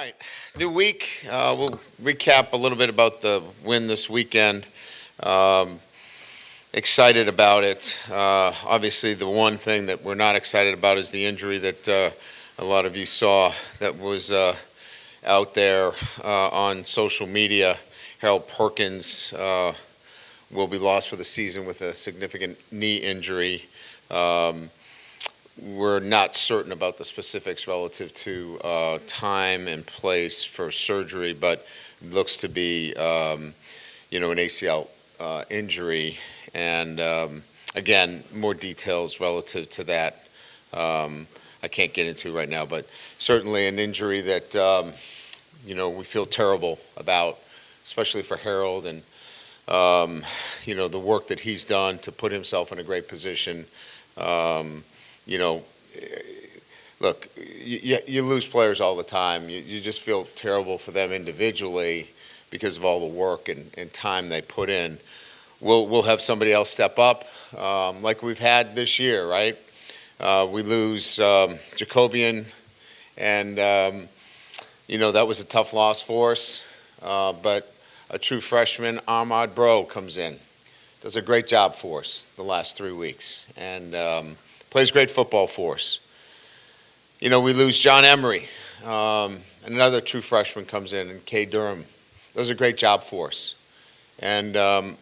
right, new week. We'll recap a little bit about the win this weekend. Excited about it. Obviously, the one thing that we're not excited about is the injury that a lot of you saw that was out there on social media. Harold Perkins will be lost for the season with a significant knee injury. We're not certain about the specifics relative to time and place for surgery, but it looks to be, an ACL injury. And again, more details relative to that I can't get into right now, but certainly an injury that, we feel terrible about, especially for Harold and, the work that he's done to put himself in a great position. Look, you lose players all the time. You just feel terrible for them individually because of all the work and time they put in. We'll have somebody else step up like we've had this year, right? We lose Jacobian, and, that was a tough loss for us. But a true freshman, Ahmad Bro, comes in. Does a great job for us the last 3 weeks, and plays great football for us. We lose John Emery. And another true freshman comes in, and Kay Durham. Does a great job for us. And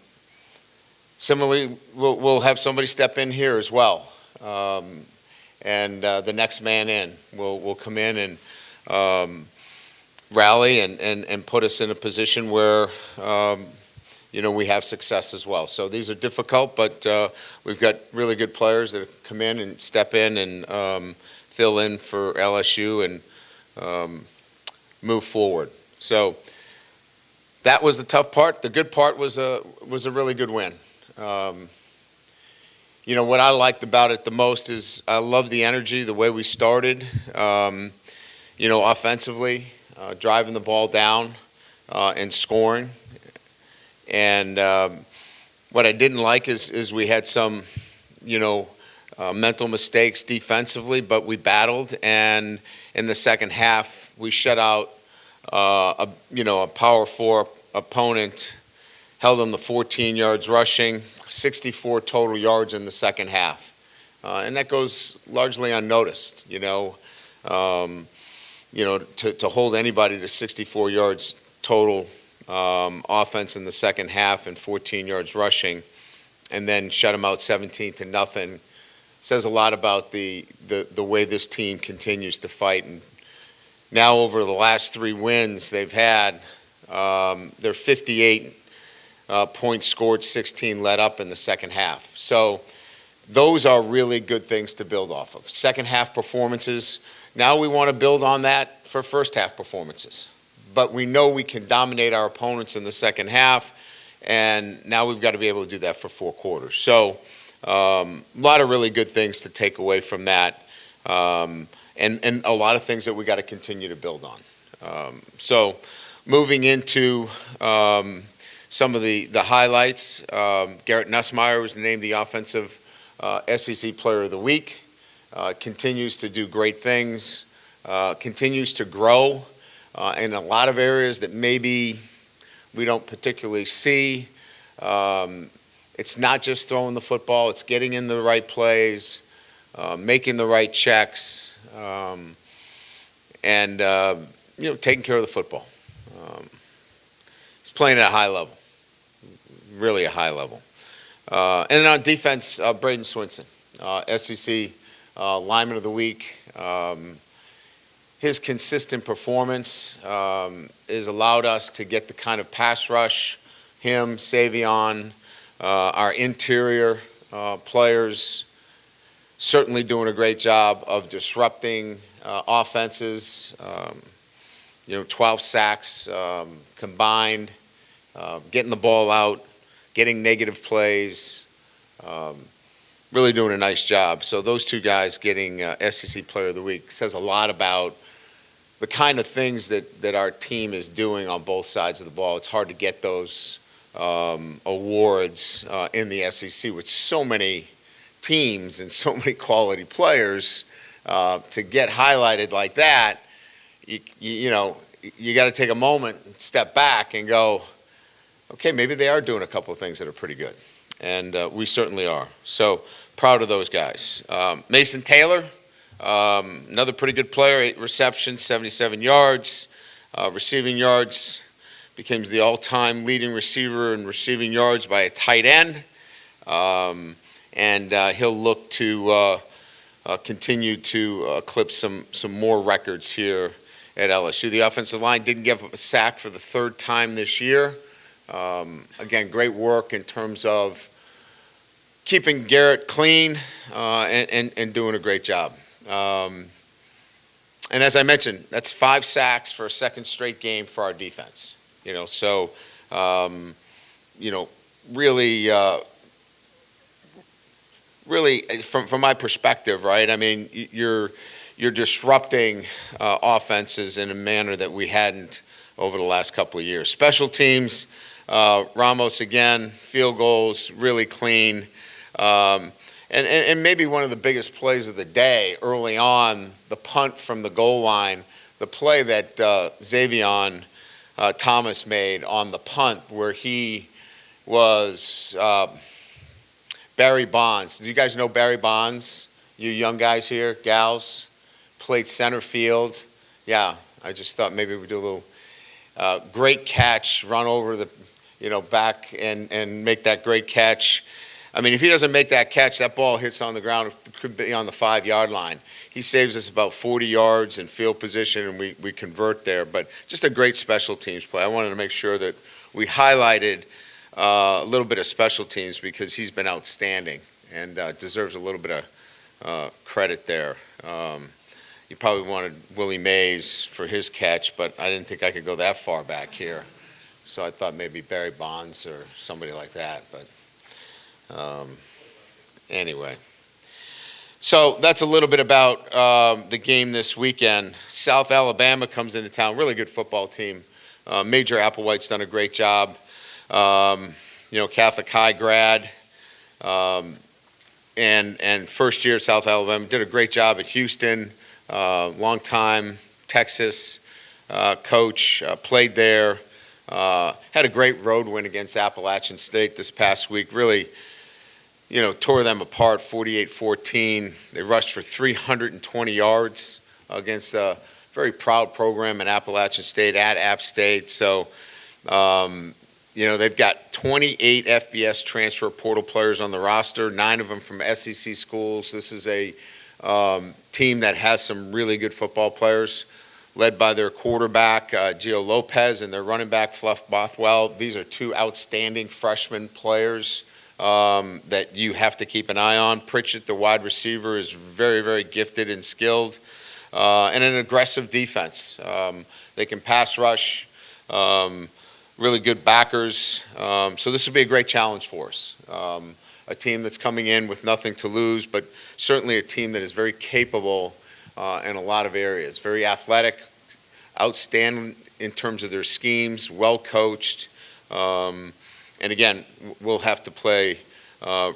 similarly, we'll have somebody step in here as well. And the next man in will come in and rally and put us in a position where we have success as well. So these are difficult, but we've got really good players that come in and step in and fill in for LSU and move forward. So that was the tough part. The good part was a really good win. What I liked about it the most is I love the energy, the way we started, offensively, driving the ball down and scoring. And what I didn't like is we had some, mental mistakes defensively, but we battled. And in the second half, we shut out, a power four opponent, held them to 14 yards rushing, 64 total yards in the second half. And that goes largely unnoticed, to hold anybody to 64 yards total offense in the second half and 14 yards rushing, and then shut them out 17-0, says a lot about the way this team continues to fight. And now over the last 3 wins they've had, they're 58 points scored, 16 let up in the second half. So those are really good things to build off of. Second half performances. Now we want to build on that for first half performances. But we know we can dominate our opponents in the second half, and now we've got to be able to do that for 4 quarters. So a lot of really good things to take away from that, and a lot of things that we got to continue to build on. So moving into some of the highlights, Garrett Nussmeier was named the Offensive SEC Player of the Week. Continues to do great things, continues to grow in a lot of areas that maybe we don't particularly see. It's not just throwing the football, it's getting in the right plays, making the right checks, and taking care of the football. He's playing at a high level, really a high level. And then on defense, Braden Swinson, SEC Lineman of the Week. His consistent performance has allowed us to get the kind of pass rush, him, Savion, our interior players certainly doing a great job of disrupting offenses, 12 sacks combined, getting the ball out, getting negative plays, really doing a nice job. So those 2 guys getting SEC Player of the Week says a lot about the kind of things that our team is doing on both sides of the ball. It's hard to get those awards in the SEC with so many teams and so many quality players. To get highlighted like that you know, you got to take a moment, step back, and go, okay, maybe they are doing a couple of things that are pretty good, and we certainly are. So proud of those guys. Mason Taylor, another pretty good player, 8 receptions, 77 yards, receiving yards. Becomes the all-time leading receiver in receiving yards by a tight end, and he'll look to continue to eclipse some more records here at LSU. The offensive line didn't give up a sack for the 3rd time this year. Again, great work in terms of keeping Garrett clean and doing a great job. And as I mentioned, that's 5 sacks for a second straight game for our defense. You know, so really, from my perspective, right? I mean, you're disrupting offenses in a manner that we hadn't over the last couple of years. Special teams, Ramos again, field goals, really clean, and maybe one of the biggest plays of the day early on, the punt from the goal line, the play that Xavion Thomas made on the punt where he was Barry Bonds. Do you guys know Barry Bonds? You young guys here, gals, played center field. Yeah, I just thought maybe we'd do a little great catch, run over the back and make that great catch. I mean, if he doesn't make that catch, that ball hits on the ground, it could be on the 5-yard line. He saves us about 40 yards in field position, and we convert there. But just a great special teams play. I wanted to make sure that we highlighted a little bit of special teams because he's been outstanding and deserves a little bit of credit there. You probably wanted Willie Mays for his catch, but I didn't think I could go that far back here. So I thought maybe Barry Bonds or somebody like that. But anyway. So that's a little bit about the game this weekend. South Alabama comes into town, really good football team. Major Applewhite's done a great job. Catholic High grad, and first year at South Alabama, did a great job at Houston, long time Texas coach, played there, had a great road win against Appalachian State this past week, really tore them apart 48-14. They rushed for 320 yards against a very proud program at Appalachian State, at App State. So, they've got 28 FBS transfer portal players on the roster, 9 of them from SEC schools. This is a team that has some really good football players, led by their quarterback, Gio Lopez, and their running back, Fluff Bothwell. These are 2 outstanding freshman players that you have to keep an eye on. Pritchett, the wide receiver, is very, very gifted and skilled, and an aggressive defense. They can pass rush, really good backers. So this will be a great challenge for us. A team that's coming in with nothing to lose, but certainly a team that is very capable in a lot of areas. Very athletic, outstanding in terms of their schemes, well coached. And again, we'll have to play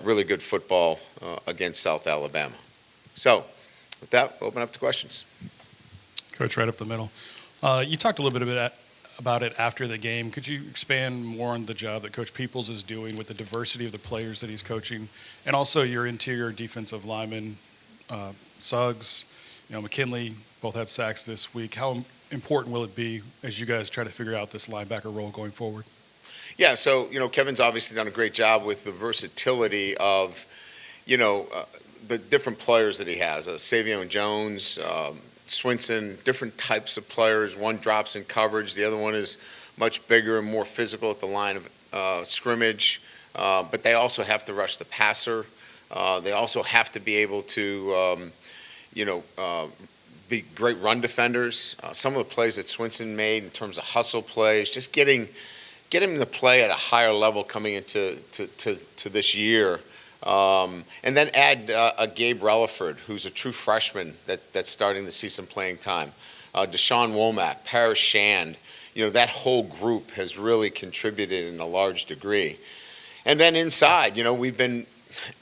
really good football against South Alabama. So with that, we'll open up to questions. Coach, right up the middle. You talked a little bit about it after the game. Could you expand more on the job that Coach Peoples is doing with the diversity of the players that he's coaching, and also your interior defensive linemen, Suggs, McKinley, both had sacks this week. How important will it be as you guys try to figure out this linebacker role going forward? Yeah, so, Kevin's obviously done a great job with the versatility of, the different players that he has. Savion Jones, Swinson, different types of players. One drops in coverage. The other one is much bigger and more physical at the line of scrimmage. But they also have to rush the passer. They also have to be able to, be great run defenders. Some of the plays that Swinson made in terms of hustle plays, just getting him to play at a higher level coming into to this year. And then add a Gabe Relaford, who's a true freshman that's starting to see some playing time. Deshaun Womack, Parrish Shand, that whole group has really contributed in a large degree. And then inside, we've been,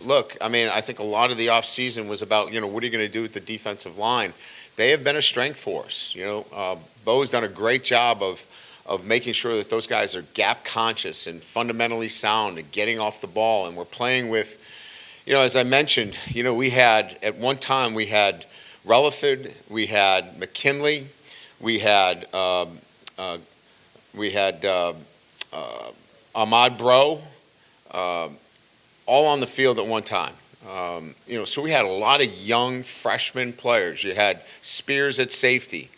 I think a lot of the offseason was about, what are you going to do with the defensive line? they have been a strength for us. Bo's done a great job of making sure that those guys are gap conscious and fundamentally sound and getting off the ball. And we're playing with, as I mentioned, we had, at one time, we had Relaford, we had McKinley, we had Ahmad Bro, all on the field at one time. So we had a lot of young freshman players. You had Spears at safety.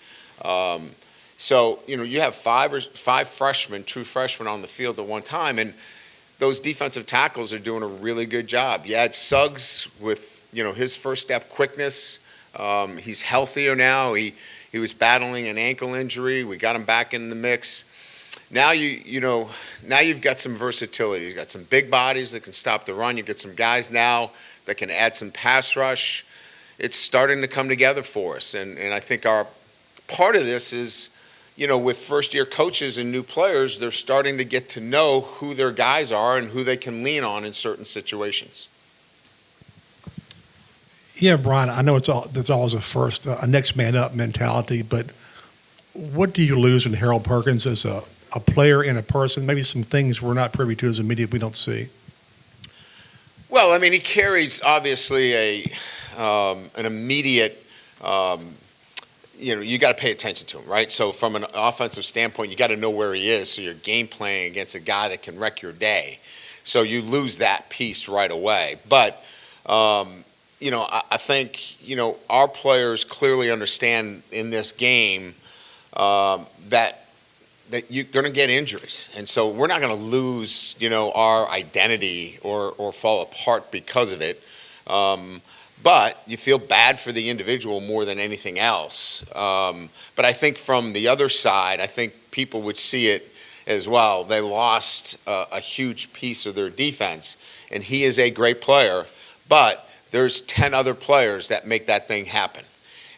So you have five freshmen, true freshmen on the field at one time, and those defensive tackles are doing a really good job. You had Suggs with his first step quickness. He's healthier now. He was battling an ankle injury. We got him back in the mix. Now now you've got some versatility. You've got some big bodies that can stop the run. You've got some guys now that can add some pass rush. It's starting to come together for us, and I think our part of this is, with first-year coaches and new players, they're starting to get to know who their guys are and who they can lean on in certain situations. Yeah, Brian, I know there's always a next man up mentality, but what do you lose in Harold Perkins as a player and a person? Maybe some things we're not privy to as a media we don't see. Well, I mean, he carries obviously an immediate. You got to pay attention to him, right? So from an offensive standpoint, you got to know where he is, so you're game playing against a guy that can wreck your day. So you lose that piece right away. But I think our players clearly understand in this game that you're going to get injuries, and so we're not going to lose our identity or fall apart because of it. But you feel bad for the individual more than anything else. But I think from the other side, I think people would see it as well. They lost a huge piece of their defense, and he is a great player, but there's 10 other players that make that thing happen.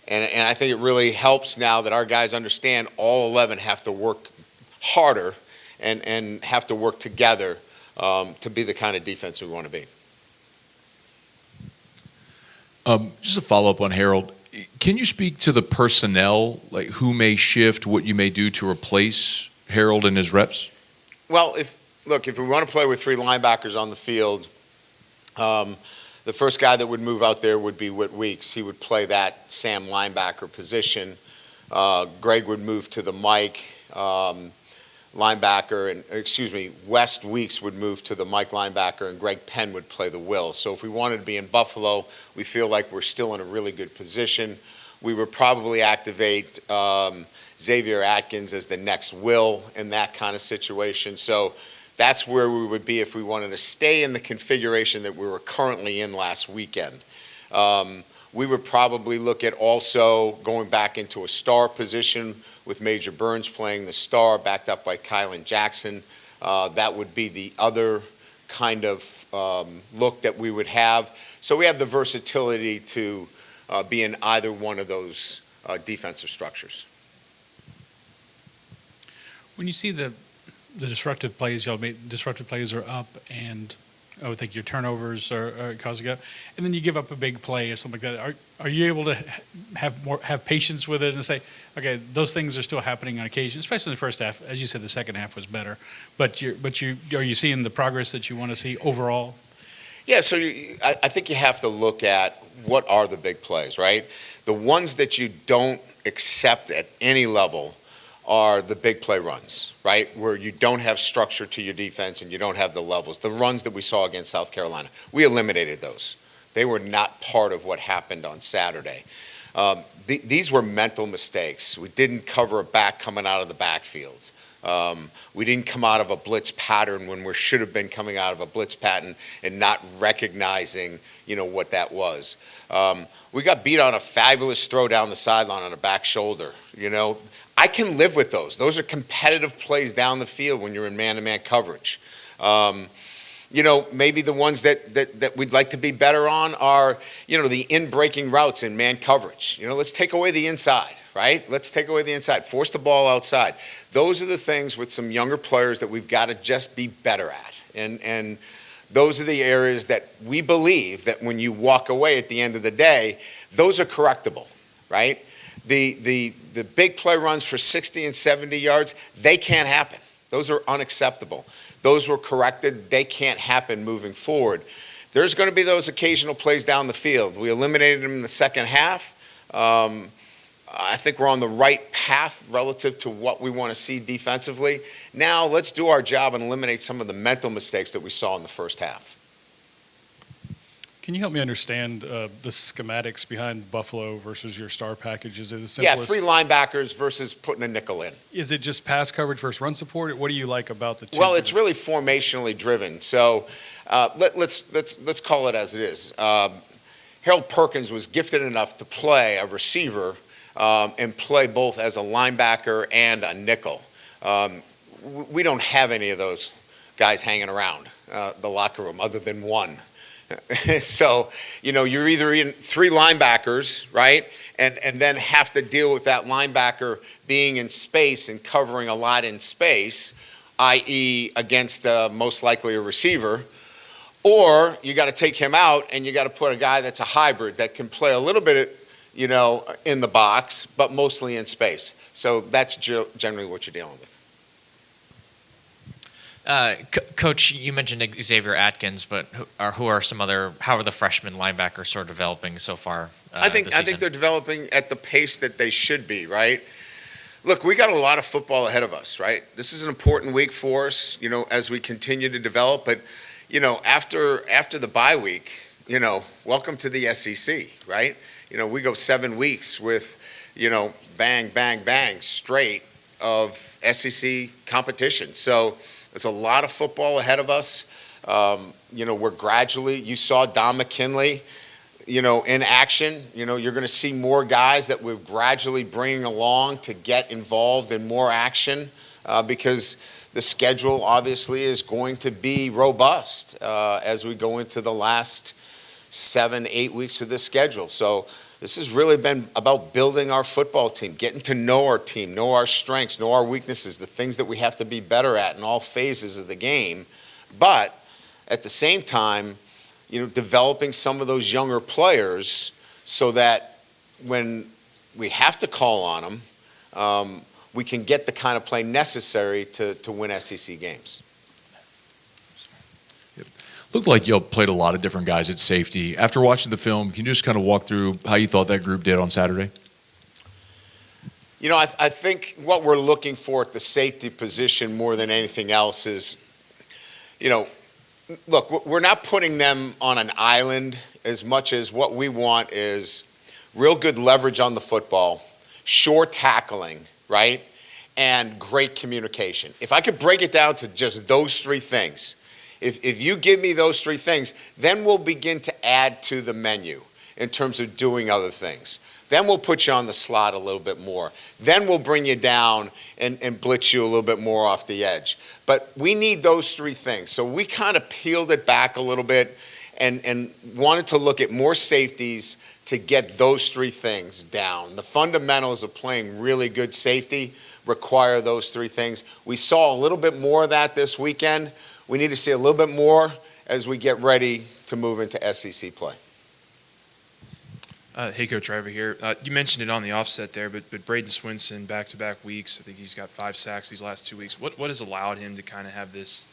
And I think it really helps now that our guys understand all 11 have to work harder and have to work together to be the kind of defense we want to be. Just a follow-up on Harold. Can you speak to the personnel, like who may shift, what you may do to replace Harold and his reps? Well, if we want to play with three linebackers on the field, the first guy that would move out there would be Whit Weeks. He would play that Sam linebacker position. Greg would move to the Mike linebacker, West Weeks would move to the Mike linebacker, and Greg Penn would play the Will. So if we wanted to be in Buffalo, we feel like we're still in a really good position. We would probably activate Xavier Atkins as the next Will in that kind of situation. So that's where we would be if we wanted to stay in the configuration that we were currently in last weekend. We would probably look at also going back into a star position with Major Burns playing the star, backed up by Kylan Jackson. That would be the other kind of look that we would have. So we have the versatility to be in either one of those defensive structures. When you see the disruptive plays, y'all made disruptive plays are up, and I would think your turnovers are causing it, and then you give up a big play or something like that. Are you able to have patience with it and say, okay, those things are still happening on occasion, especially in the first half. As you said, the second half was better, but are you seeing the progress that you want to see overall? Yeah, so I think you have to look at what are the big plays, right? The ones that you don't accept at any level are the big play runs, right? Where you don't have structure to your defense and you don't have the levels. The runs that we saw against South Carolina, we eliminated those. They were not part of what happened on Saturday. These were mental mistakes. We didn't cover a back coming out of the backfield. We didn't come out of a blitz pattern when we should have been coming out of a blitz pattern and not recognizing, what that was. We got beat on a fabulous throw down the sideline on a back shoulder, I can live with those. Those are competitive plays down the field when you're in man-to-man coverage. Maybe the ones that we'd like to be better on are, the in-breaking routes in man coverage. Let's take away the inside, right? Let's take away the inside. Force the ball outside. Those are the things with some younger players that we've got to just be better at. And those are the areas that we believe that when you walk away at the end of the day, those are correctable, right? the big play runs for 60 and 70 yards, they can't happen. Those are unacceptable. Those were corrected. They can't happen moving forward. There's going to be those occasional plays down the field. We eliminated them in the second half. I think we're on the right path relative to what we want to see defensively. Now let's do our job and eliminate some of the mental mistakes that we saw in the first half. Can you help me understand the schematics behind Buffalo versus your star packages? Is it as simple Yeah, as- 3 linebackers versus putting a nickel in. Is it just pass coverage versus run support? What do you like about the two? Well, it's really formationally driven. So let's call it as it is. Harold Perkins was gifted enough to play a receiver and play both as a linebacker and a nickel. We don't have any of those guys hanging around the locker room other than one. So, you're either in 3 linebackers, right, and then have to deal with that linebacker being in space and covering a lot in space, i.e. against most likely a receiver, or you got to take him out and you got to put a guy that's a hybrid that can play a little bit, in the box, but mostly in space. So that's generally what you're dealing with. Coach, you mentioned Xavier Atkins, but how are the freshman linebackers sort of developing so far? I think they're developing at the pace that they should be, right? Look, we got a lot of football ahead of us, right? This is an important week for us, as we continue to develop. But, after the bye week, welcome to the SEC, right? We go 7 weeks with, bang, bang, bang, straight of SEC competition. So there's a lot of football ahead of us. We're gradually, you saw Don McKinley, in action. You're going to see more guys that we're gradually bringing along to get involved in more action because the schedule obviously is going to be robust as we go into the last 7-8 weeks of this schedule. So this has really been about building our football team, getting to know our team, know our strengths, know our weaknesses, the things that we have to be better at in all phases of the game. But at the same time, developing some of those younger players so that when we have to call on them, we can get the kind of play necessary to win SEC games. Looked like y'all played a lot of different guys at safety. After watching the film, can you just kind of walk through how you thought that group did on Saturday? I think what we're looking for at the safety position more than anything else is, look, we're not putting them on an island as much as what we want is real good leverage on the football, sure tackling, right, and great communication. If I could break it down to just those 3 things, if you give me those 3 things, then we'll begin to add to the menu in terms of doing other things. Then we'll put you on the slot a little bit more. Then we'll bring you down and blitz you a little bit more off the edge. But we need those 3 things. So we kind of peeled it back a little bit and wanted to look at more safeties to get those 3 things down. The fundamentals of playing really good safety require those 3 things. We saw a little bit more of that this weekend. We need to see a little bit more as we get ready to move into SEC play. Hey, Coach River here. You mentioned it on the offset there, but Braden Swinson, back-to-back weeks, I think he's got 5 sacks these last 2 weeks. What has allowed him to kind of have this,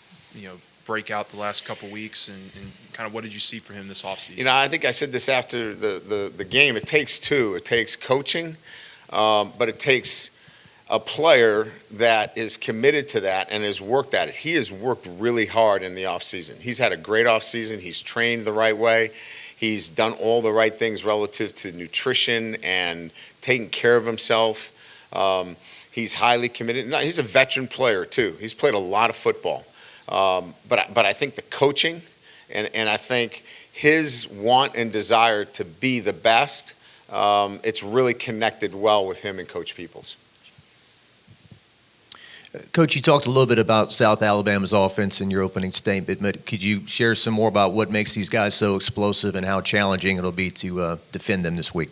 break out the last couple weeks, and kind of what did you see for him this offseason? I think I said this after the game. It takes 2. It takes coaching, but it takes a player that is committed to that and has worked at it. He has worked really hard in the offseason. He's had a great offseason. He's trained the right way. He's done all the right things relative to nutrition and taking care of himself. He's highly committed. No, he's a veteran player, too. He's played a lot of football. But I think the coaching and I think his want and desire to be the best, it's really connected well with him and Coach Peoples. Coach, you talked a little bit about South Alabama's offense in your opening statement, but could you share some more about what makes these guys so explosive and how challenging it'll be to defend them this week?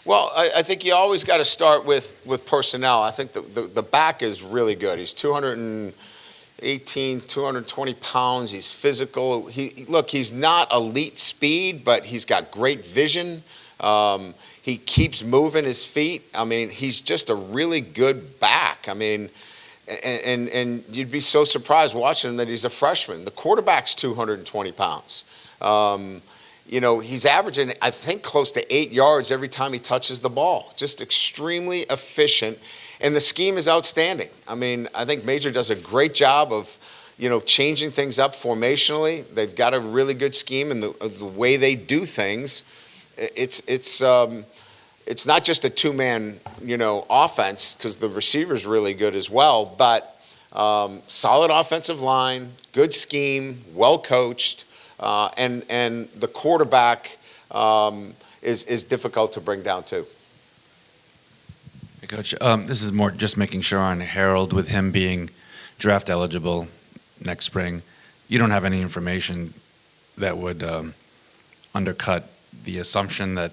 Well, I think you always got to start with personnel. I think the back is really good. He's 218, 220 pounds. He's physical. He's not elite speed, but he's got great vision. He keeps moving his feet. I mean, he's just a really good back. I mean, and you'd be so surprised watching him that he's a freshman. The quarterback's 220 pounds. He's averaging, I think, close to 8 yards every time he touches the ball. Just extremely efficient, and the scheme is outstanding. I mean, I think Major does a great job of, changing things up formationally. They've got a really good scheme in the way they do things. It's not just a two-man, offense, because the receiver's really good as well, but solid offensive line, good scheme, well coached, and the quarterback is difficult to bring down too. Hey, Coach, this is more just making sure on Harold, with him being draft eligible next spring. You don't have any information that would undercut the assumption that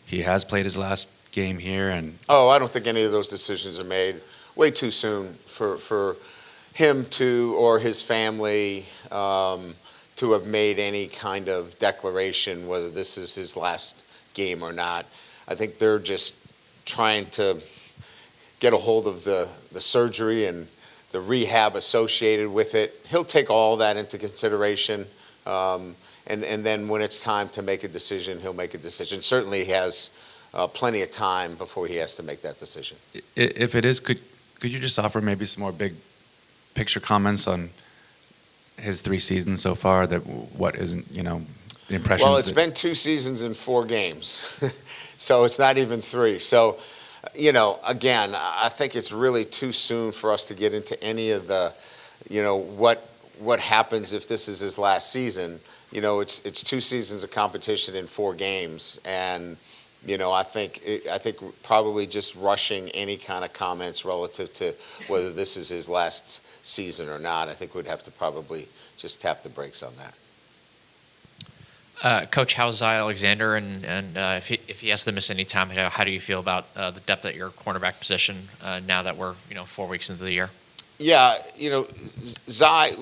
he has played his last game here, and Oh, I don't think any of those decisions are made. Way too soon for him to, or his family, to have made any kind of declaration whether this is his last game or not. I think they're just trying to get a hold of the surgery and the rehab associated with it. He'll take all that into consideration, and then when it's time to make a decision, he'll make a decision. Certainly he has plenty of time before he has to make that decision. if it is, could you just offer maybe some more big picture comments on his 3 seasons so far? That what isn't, the impressions? Well, it's been 2 seasons and 4 games, so it's not even 3. So, again, I think it's really too soon for us to get into any of the, what happens if this is his last season. It's 2 seasons of competition in 4 games, and I think probably just rushing any kind of comments relative to whether this is his last season or not. I think we'd have to probably just tap the brakes on that. Coach, how's Alexander, and if he has to miss any time, how do you feel about the depth at your cornerback position now that we're 4 weeks into the year? Yeah, Zai,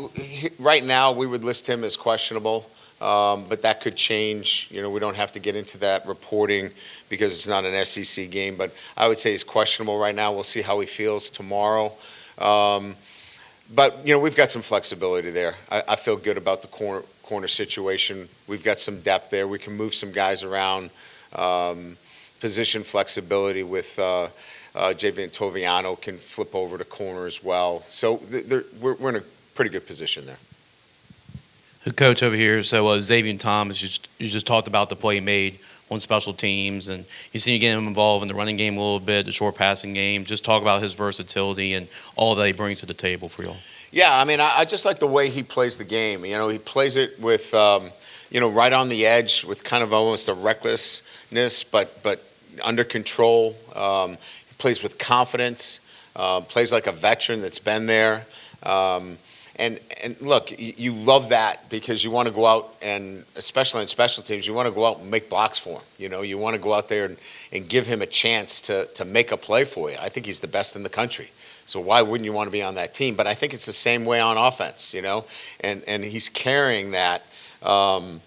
right now we would list him as questionable, but that could change. We don't have to get into that reporting because it's not an SEC game, but I would say he's questionable right now. We'll see how he feels tomorrow. But we've got some flexibility there. I feel good about the corner situation. We've got some depth there. We can move some guys around. Position flexibility with Javian Toviano can flip over to corner as well. So we're in a pretty good position there. The coach over here, so Xavier Thomas, you just talked about the play he made on special teams, and you see you get him involved in the running game a little bit, the short passing game. Just talk about his versatility and all that he brings to the table for y'all. Yeah, I mean, I just like the way he plays the game. He plays it with, right on the edge with kind of almost a recklessness, but under control. He plays with confidence, plays like a veteran that's been there. And look, you love that because you want to go out and, especially in special teams, you want to go out and make blocks for him. You want to go out there and give him a chance to make a play for you. I think he's the best in the country. So why wouldn't you want to be on that team? But I think it's the same way on offense, and he's carrying that, to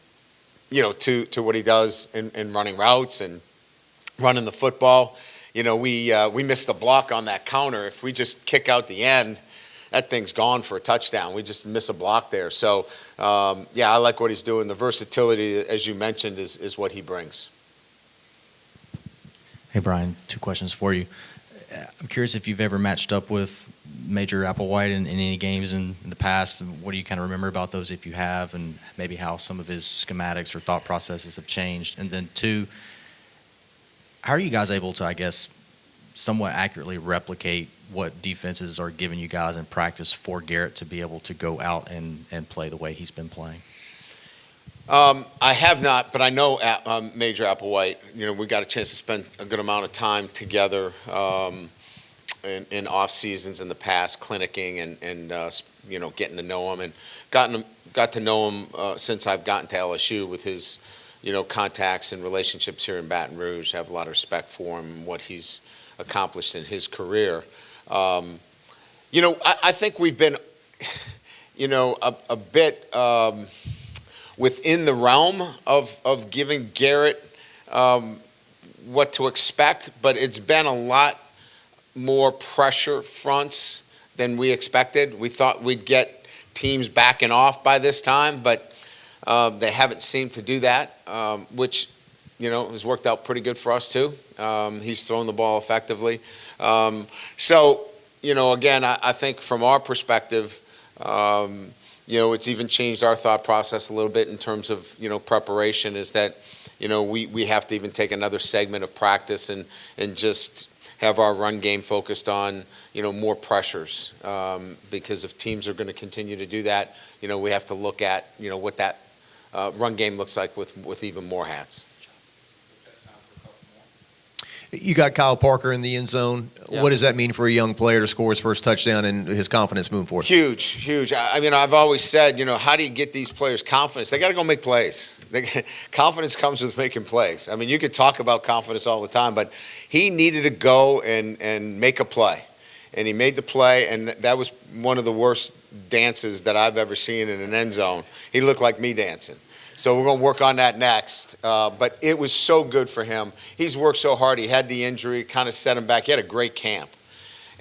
what he does in running routes and running the football. We missed the block on that counter. If we just kick out the end, that thing's gone for a touchdown. We just miss a block there. So, I like what he's doing. The versatility, as you mentioned, is what he brings. Hey, Brian, 2 questions for you. I'm curious if you've ever matched up with Major Applewhite in any games in the past. What do you kind of remember about those if you have, and maybe how some of his schematics or thought processes have changed? And then 2, how are you guys able to, I guess, somewhat accurately replicate what defenses are giving you guys in practice for Garrett to be able to go out and play the way he's been playing? I have not, but I know Major Applewhite. We got a chance to spend a good amount of time together in off seasons in the past, clinicking and getting to know him, and got to know him since I've gotten to LSU with his contacts and relationships here in Baton Rouge. I have a lot of respect for him and what he's accomplished in his career. I think we've been, a bit within the realm of giving Garrett what to expect, but it's been a lot more pressure fronts than we expected. We thought we'd get teams backing off by this time, but they haven't seemed to do that, which, has worked out pretty good for us too. He's thrown the ball effectively. Again, I think from our perspective, it's even changed our thought process a little bit in terms of, preparation, is that, we have to even take another segment of practice and just have our run game focused on, more pressures. Because if teams are going to continue to do that, we have to look at, what that run game looks like with even more hats. You got Kyle Parker in the end zone. Yeah. What does that mean for a young player to score his first touchdown and his confidence moving forward? Huge. I've always said, how do you get these players confidence? They got to go make plays. Confidence comes with making plays. You could talk about confidence all the time, but he needed to go and make a play. And he made the play, and that was one of the worst dances that I've ever seen in an end zone. He looked like me dancing. So we're going to work on that next. But it was so good for him. He's worked so hard. He had the injury, kind of set him back. He had a great camp.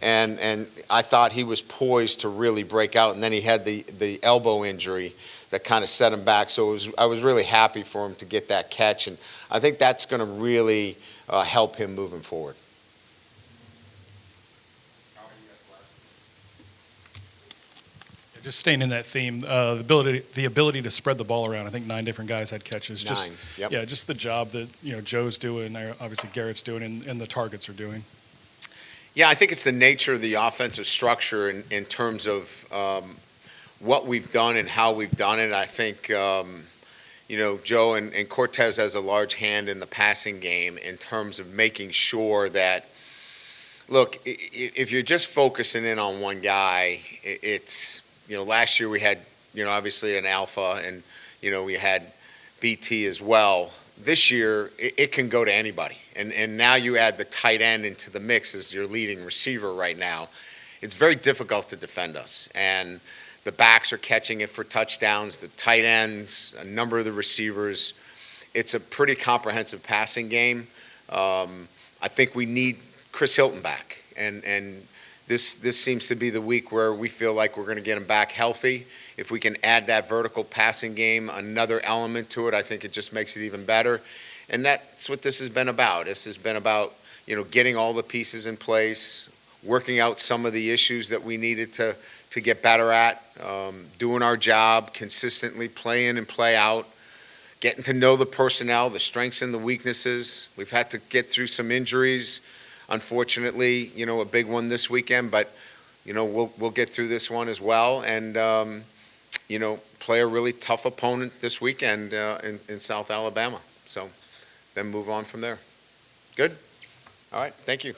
And I thought he was poised to really break out. And then he had the elbow injury that kind of set him back. So I was really happy for him to get that catch. And I think that's going to really help him moving forward. Just staying in that theme, the ability to spread the ball around. I think 9 different guys had catches. Just 9, yep. Yeah, just the job that Joe's doing, obviously Garrett's doing, and the targets are doing. Yeah, I think it's the nature of the offensive structure in terms of what we've done and how we've done it. I think Joe and Cortez has a large hand in the passing game in terms of making sure that. Look, if you're just focusing in on one guy, it's. Last year we had, obviously an alpha, and, we had BT as well. This year, it can go to anybody. And now you add the tight end into the mix as your leading receiver right now. It's very difficult to defend us. And the backs are catching it for touchdowns, the tight ends, a number of the receivers. It's a pretty comprehensive passing game. I think we need Chris Hilton back. And this seems to be the week where we feel like we're going to get him back healthy. If we can add that vertical passing game, another element to it, I think it just makes it even better. And that's what this has been about. This has been about, getting all the pieces in place, working out some of the issues that we needed to get better at, doing our job consistently, play in and play out, getting to know the personnel, the strengths and the weaknesses. We've had to get through some injuries. Unfortunately, a big one this weekend, but, we'll get through this one as well and, play a really tough opponent this weekend in South Alabama. So then move on from there. Good? All right. Thank you.